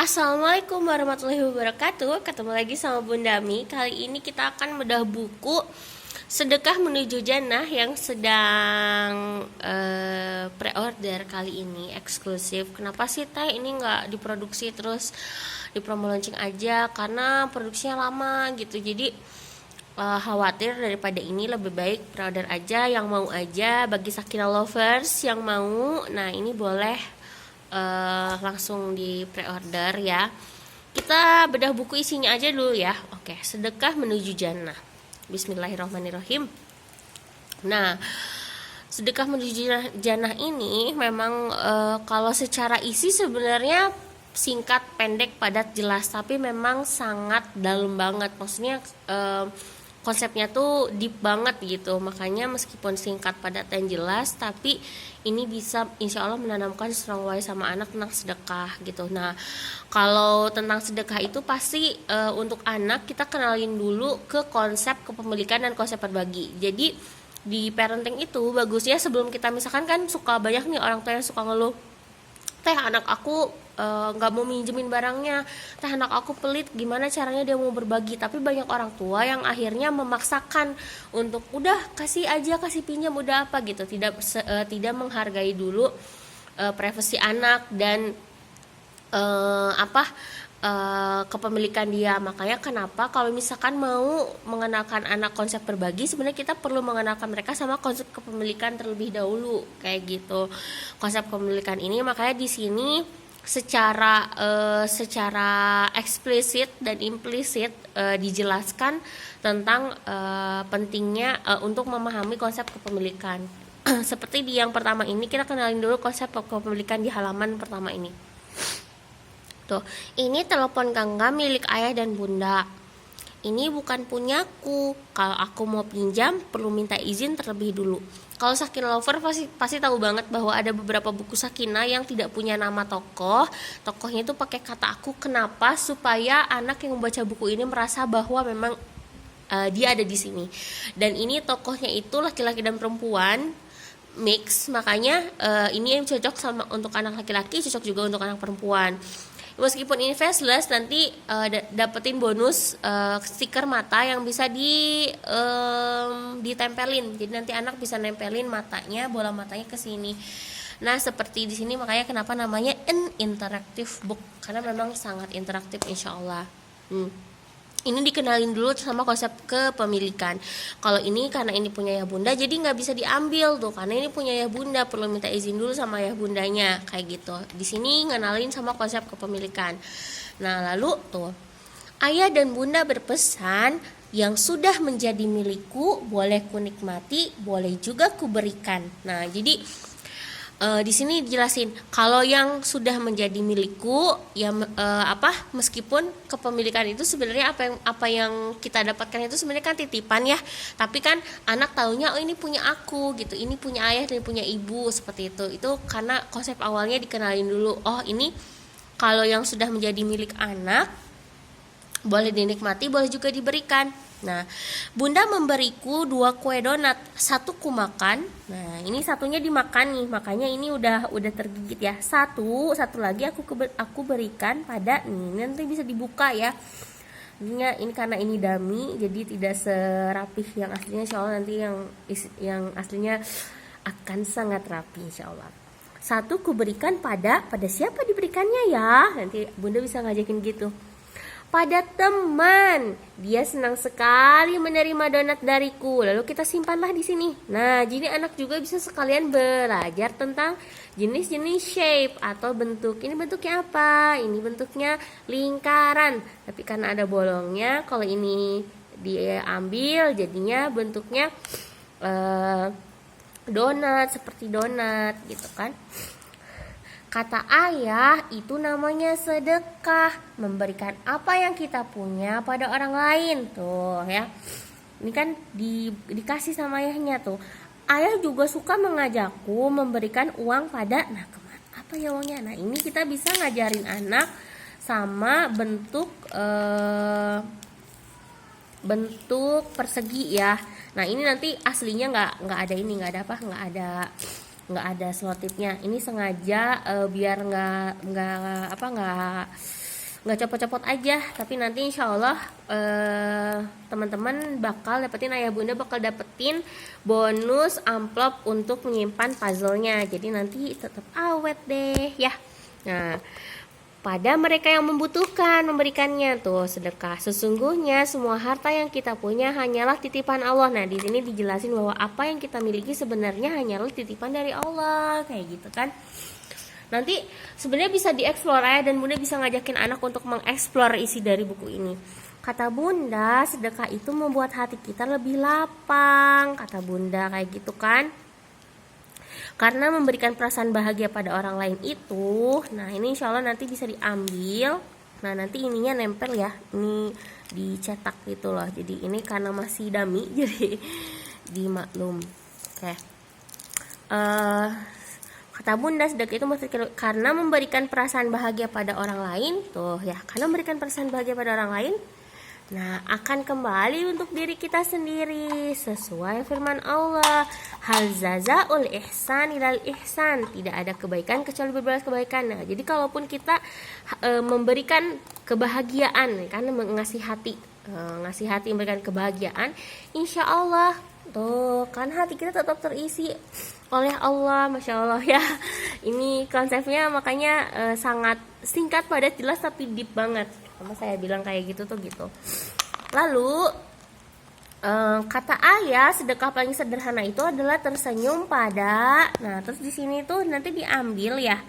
Assalamualaikum warahmatullahi wabarakatuh. Ketemu lagi sama Bunda Mi. Kali ini kita akan bedah buku Sedekah Menuju Jannah yang sedang pre-order kali ini, eksklusif. Kenapa sih Teh ini nggak diproduksi terus di promo launching aja? Karena produksinya lama gitu. Jadi khawatir daripada ini lebih baik pre-order aja, yang mau aja. Bagi Sakina lovers yang mau, nah ini boleh langsung di pre-order ya. Kita bedah buku isinya aja dulu ya. Oke, Sedekah Menuju Jannah. Bismillahirrahmanirrahim. Nah, Sedekah Menuju Jannah ini memang kalau secara isi sebenarnya singkat, pendek, padat, jelas, tapi memang sangat dalam banget. Maksudnya konsepnya tuh deep banget gitu. Makanya meskipun singkat, padat, dan jelas, tapi ini bisa insya Allah menanamkan strong way sama anak tentang sedekah gitu. Nah, kalau tentang sedekah itu pasti untuk anak kita kenalin dulu ke konsep kepemilikan dan konsep berbagi. Jadi di parenting itu bagusnya sebelum kita, misalkan kan suka banyak nih orang tua yang suka ngeluh, Teh anak aku nggak mau minjemin barangnya, Teh anak aku pelit, gimana caranya dia mau berbagi. Tapi banyak orang tua yang akhirnya memaksakan untuk udah kasih aja, kasih pinjam, udah apa gitu, tidak menghargai dulu privasi anak dan kepemilikan dia. Makanya kenapa kalau misalkan mau mengenalkan anak konsep berbagi, sebenarnya kita perlu mengenalkan mereka sama konsep kepemilikan terlebih dahulu kayak gitu. Konsep kepemilikan ini makanya di sini secara eksplisit dan implisit dijelaskan tentang pentingnya untuk memahami konsep kepemilikan. Seperti di yang pertama ini, kita kenalin dulu konsep kepemilikan di halaman pertama ini. Tuh, ini telepon genggam milik ayah dan bunda. Ini bukan punyaku. Kalau aku mau pinjam, perlu minta izin terlebih dulu. Kalau Sakina lover pasti tahu banget bahwa ada beberapa buku Sakina yang tidak punya nama tokoh. Tokohnya itu pakai kata aku. Kenapa? Supaya anak yang membaca buku ini merasa bahwa memang dia ada di sini. Dan ini tokohnya itu laki-laki dan perempuan mix. Makanya ini yang cocok sama untuk anak laki-laki, cocok juga untuk anak perempuan. Meskipun ini faceless, nanti dapetin bonus stiker mata yang bisa ditempelin. Jadi nanti anak bisa nempelin matanya, bola matanya ke sini. Nah, seperti di sini makanya kenapa namanya an interactive book, karena memang sangat interaktif insyaallah. Ini dikenalin dulu sama konsep kepemilikan. Kalau ini karena ini punya ayah bunda, jadi nggak bisa diambil tuh, karena ini punya ayah bunda, perlu minta izin dulu sama ayah bundanya kayak gitu. Di sini ngenalin sama konsep kepemilikan. Nah, lalu tuh ayah dan bunda berpesan, yang sudah menjadi milikku boleh kunikmati, boleh juga kuberikan. Nah, jadi di sini dijelasin kalau yang sudah menjadi milikku ya meskipun kepemilikan itu sebenarnya apa yang kita dapatkan itu sebenarnya kan titipan ya, tapi kan anak taunya oh ini punya aku gitu, ini punya ayah dan punya ibu, seperti itu karena konsep awalnya dikenalin dulu. Oh, ini kalau yang sudah menjadi milik anak boleh dinikmati, boleh juga diberikan. Nah, bunda memberiku 2 kue donat, 1 ku makan. Nah, ini satunya dimakan nih, makanya ini udah tergigit ya. Satu lagi aku berikan pada nih, nanti bisa dibuka ya. Ini karena ini dummy, jadi tidak serapih yang aslinya. Insyaallah nanti yang aslinya akan sangat rapi insyaallah. 1 ku berikan pada siapa diberikannya ya? Nanti bunda bisa ngajakin gitu. Pada teman, dia senang sekali menerima donat dariku. Lalu kita simpanlah di sini. Nah, jadi anak juga bisa sekalian belajar tentang jenis-jenis shape atau bentuk. Ini bentuknya apa? Ini bentuknya lingkaran. Tapi karena ada bolongnya, kalau ini diambil jadinya bentuknya donat, seperti donat gitu kan. Kata ayah, itu namanya sedekah, memberikan apa yang kita punya pada orang lain. Tuh ya, ini kan dikasih sama ayahnya tuh. Ayah juga suka mengajakku memberikan uang pada, nah kemana, apa ya uangnya? Nah, ini kita bisa ngajarin anak sama bentuk persegi ya. Nah, ini nanti aslinya nggak ada selotipnya. Ini sengaja biar nggak nggak copot-copot aja, tapi nanti insya Allah teman-teman bakal dapetin, ayah bunda bakal dapetin bonus amplop untuk menyimpan puzzle-nya, jadi nanti tetap awet deh ya. Nah, pada mereka yang membutuhkan memberikannya tuh sedekah. Sesungguhnya semua harta yang kita punya hanyalah titipan Allah. Nah, di sini dijelasin bahwa apa yang kita miliki sebenarnya hanyalah titipan dari Allah, kayak gitu kan. Nanti sebenarnya bisa dieksplor ya, dan bunda bisa ngajakin anak untuk mengeksplor isi dari buku ini. Kata bunda, sedekah itu membuat hati kita lebih lapang, kata bunda kayak gitu kan. Karena memberikan perasaan bahagia pada orang lain itu, nah ini insya Allah nanti bisa diambil. Nah nanti ininya nempel ya, ini dicetak gitu loh. Jadi ini karena masih dummy jadi dimaklum. Oke. Kata bunda, sedekah itu karena memberikan perasaan bahagia pada orang lain. Tuh ya, karena memberikan perasaan bahagia pada orang lain, nah akan kembali untuk diri kita sendiri sesuai firman Allah, hal jazaul ihsan ilal ihsan, tidak ada kebaikan kecuali berbalas kebaikan. Nah jadi kalaupun kita memberikan kebahagiaan, karena ngasih hati memberikan kebahagiaan, insya Allah tuh kan hati kita tetap terisi oleh Allah. Masya Allah ya, ini konsepnya makanya sangat singkat, padat, jelas, tapi deep banget. Sama saya bilang kayak gitu tuh gitu. Lalu kata ayah, sedekah paling sederhana itu adalah tersenyum pada. Nah terus di sini tuh nanti diambil ya.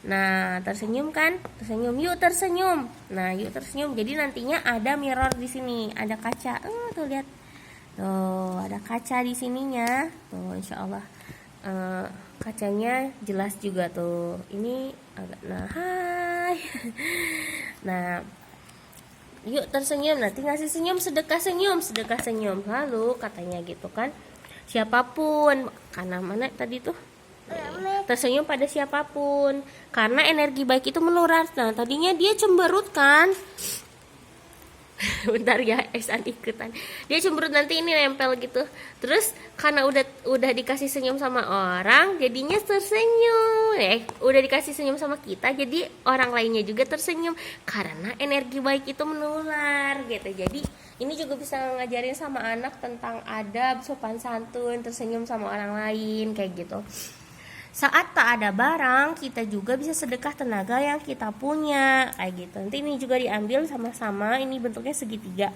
Nah tersenyum kan, tersenyum, yuk tersenyum. Nah yuk tersenyum. Jadi nantinya ada mirror di sini, ada kaca. Tuh lihat, tuh ada kaca di sininya. Tuh insya Allah kacanya jelas juga tuh. Ini agak hai. Nah yuk tersenyum, nanti ngasih senyum, sedekah senyum, sedekah senyum. Lalu katanya gitu kan, siapapun, karena mana tadi tuh tersenyum pada siapapun, karena energi baik itu menular. Nah tadinya dia cemberut kan, bentar ya, Esan ikutan, dia cemberut, nanti ini nempel gitu. Terus karena udah dikasih senyum sama orang, jadinya tersenyum. Udah dikasih senyum sama kita, jadi orang lainnya juga tersenyum karena energi baik itu menular gitu. Jadi ini juga bisa ngajarin sama anak tentang adab, sopan santun, tersenyum sama orang lain kayak gitu. Saat tak ada barang, kita juga bisa sedekah tenaga yang kita punya, kayak gitu. Nanti ini juga diambil sama-sama, ini bentuknya segitiga.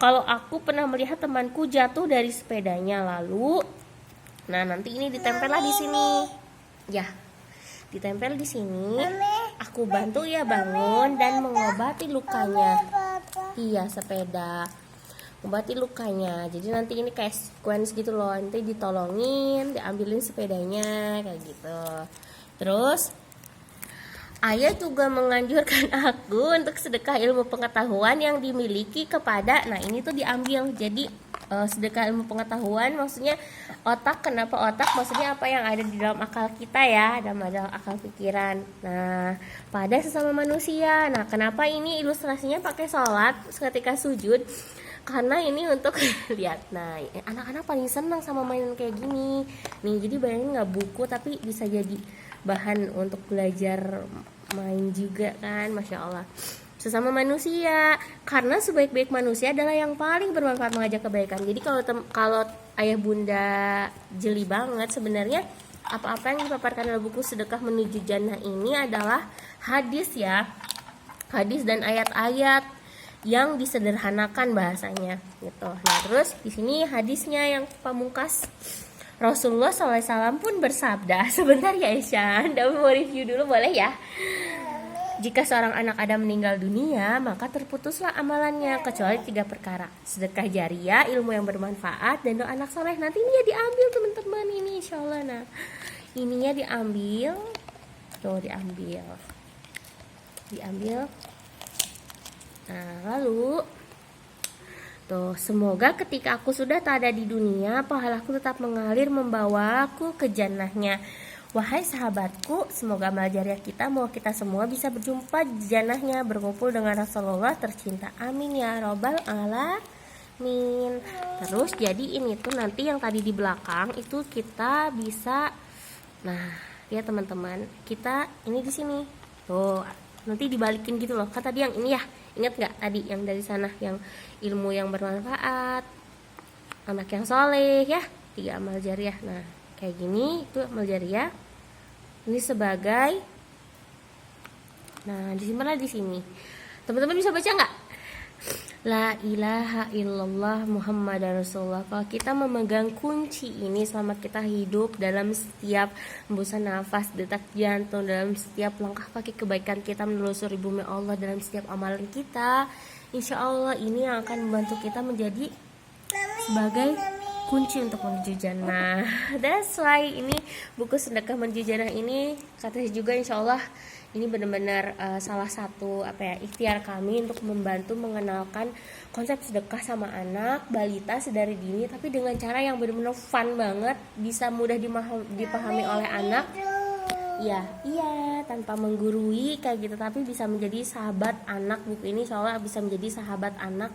Kalau aku pernah melihat temanku jatuh dari sepedanya, lalu, nah nanti ini ditempellah di sini, ya, ditempel di sini. Aku bantu ya bangun dan mengobati lukanya. Iya, sepeda. Mengobati lukanya. Jadi nanti ini kayak sequence gitu loh. Nanti ditolongin, diambilin sepedanya kayak gitu. Terus ayah juga menganjurkan aku untuk sedekah ilmu pengetahuan yang dimiliki kepada. Nah ini tuh diambil. Jadi sedekah ilmu pengetahuan maksudnya otak. Kenapa otak? Maksudnya apa yang ada di dalam akal kita ya, dalam akal pikiran. Nah pada sesama manusia. Nah kenapa ini ilustrasinya pakai sholat ketika sujud? Karena ini untuk lihat. Nah anak-anak paling senang sama mainan kayak gini nih. Jadi bayangin nggak buku tapi bisa jadi bahan untuk belajar main juga kan. Masya Allah. Sesama manusia, karena sebaik-baik manusia adalah yang paling bermanfaat mengajak kebaikan. Jadi kalau ayah bunda jeli banget, sebenarnya apa-apa yang dipaparkan dalam buku sedekah menuju jannah ini adalah hadis ya, hadis dan ayat-ayat yang disederhanakan bahasanya gitu. Nah terus di sini hadisnya yang pamungkas, Rasulullah SAW pun bersabda, sebentar ya Isya, Anda mau review dulu boleh ya? Jika seorang anak Adam meninggal dunia, maka terputuslah amalannya kecuali 3 perkara: sedekah jariah, ilmu yang bermanfaat, dan doa anak soleh. Nanti ini ya diambil teman-teman, ini insya Allah. Nah ininya diambil, tuh diambil. Nah lalu tuh, semoga ketika aku sudah tak ada di dunia, pahalaku tetap mengalir membawaku ke jannahnya. Wahai sahabatku, semoga amal jariah kita, mau kita semua bisa berjumpa di jannahnya, berkumpul dengan Rasulullah tercinta. Amin ya robbal alamin. Terus jadi ini tuh nanti yang tadi di belakang itu kita bisa, nah ya teman-teman, kita ini di sini tuh nanti dibalikin gitu loh. Kan tadi yang ini ya, ingat nggak tadi yang dari sana yang ilmu yang bermanfaat, anak yang soleh ya, 3 amal jariah. Nah kayak gini itu amal jariah. Ini sebagai, nah disimpanlah di sini. Teman-teman bisa baca nggak? La ilaha illallah Muhammad Rasulullah. Kalau kita memegang kunci ini selama kita hidup, dalam setiap hembusan nafas, detak jantung, dalam setiap langkah kaki kebaikan kita menelusuri bumi Allah, dalam setiap amalan kita, insya Allah ini yang akan membantu kita menjadi sebagai kunci untuk menuju jannah. That's why ini buku sedekah menuju jannah ini kata juga insya Allah ini benar-benar salah satu ikhtiar kami untuk membantu mengenalkan konsep sedekah sama anak balita sedari dini, tapi dengan cara yang benar-benar fun banget, bisa mudah dipahami oleh anak. Iya, tanpa menggurui kayak gitu, tapi bisa menjadi sahabat anak. Buku ini soalnya bisa menjadi sahabat anak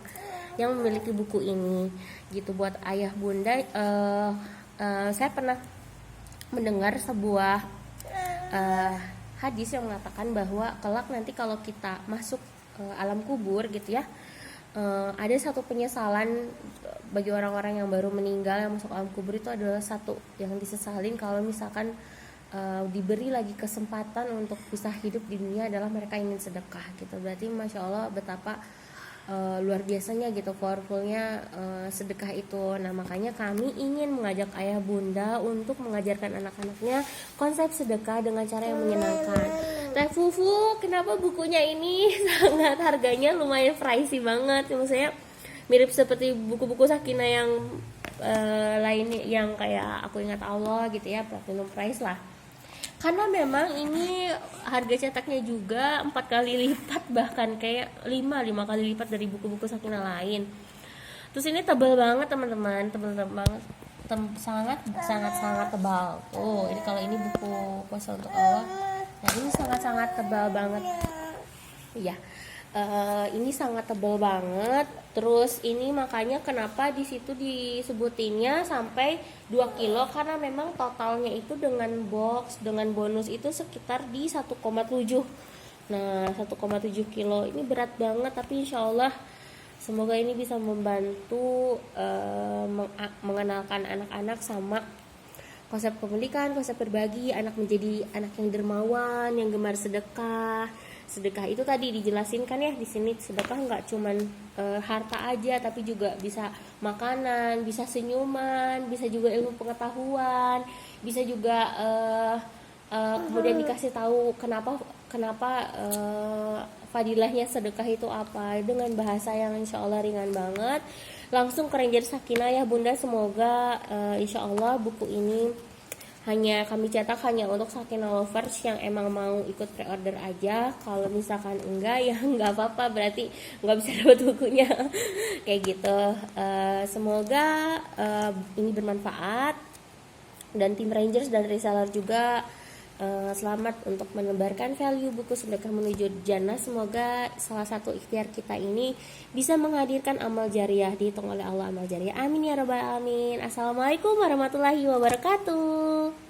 yang memiliki buku ini gitu. Buat ayah bunda, saya pernah mendengar sebuah hadis yang mengatakan bahwa kelak nanti kalau kita masuk alam kubur gitu ya, ada satu penyesalan bagi orang-orang yang baru meninggal yang masuk alam kubur. Itu adalah satu yang disesalin kalau misalkan diberi lagi kesempatan untuk bisa hidup di dunia adalah mereka ingin sedekah gitu. Berarti masya Allah betapa luar biasanya gitu powerfulnya sedekah itu. Nah makanya kami ingin mengajak ayah bunda untuk mengajarkan anak-anaknya konsep sedekah dengan cara yang menyenangkan. Teh Fufu, kenapa bukunya ini sangat harganya lumayan pricey banget? Maksudnya mirip seperti buku-buku Sakinah yang lainnya yang kayak Aku Ingat Allah gitu ya, platinum price lah. Karena memang ini harga cetaknya juga 4 kali lipat, bahkan kayak 5 kali lipat dari buku-buku Sakinah lain. Terus ini tebal banget teman-teman, tebal banget, sangat tebal. Oh ini kalau ini buku Puasa Untuk Allah, nah ini sangat tebal banget. Iya, ini sangat tebal banget. Terus ini makanya kenapa di situ disebutinnya sampai 2 kilo, karena memang totalnya itu dengan box dengan bonus itu sekitar di 1,7. Nah 1,7 kilo ini berat banget, tapi insya Allah semoga ini bisa membantu mengenalkan anak-anak sama konsep kepemilikan, konsep berbagi, anak menjadi anak yang dermawan, yang gemar sedekah. Sedekah itu tadi dijelasin kan ya di sini, sedekah nggak cuman harta aja, tapi juga bisa makanan, bisa senyuman, bisa juga ilmu pengetahuan, bisa juga kemudian dikasih tahu kenapa fadilahnya sedekah itu apa, dengan bahasa yang insya Allah ringan banget. Langsung ke Ranger Sakinah ya bunda, semoga insya Allah buku ini hanya kami cetak hanya untuk Sakinah lovers yang emang mau ikut pre-order aja. Kalau misalkan enggak ya enggak apa-apa, berarti enggak bisa dapat bukunya kayak gitu. Semoga ini bermanfaat, dan tim Rangers dan reseller juga selamat untuk menebarkan value buku Sedekah Menuju Jannah. Semoga salah satu ikhtiar kita ini bisa menghadirkan amal jariah, dihitung oleh Allah amal jariah. Amin ya rabbal alamin. Assalamualaikum warahmatullahi wabarakatuh.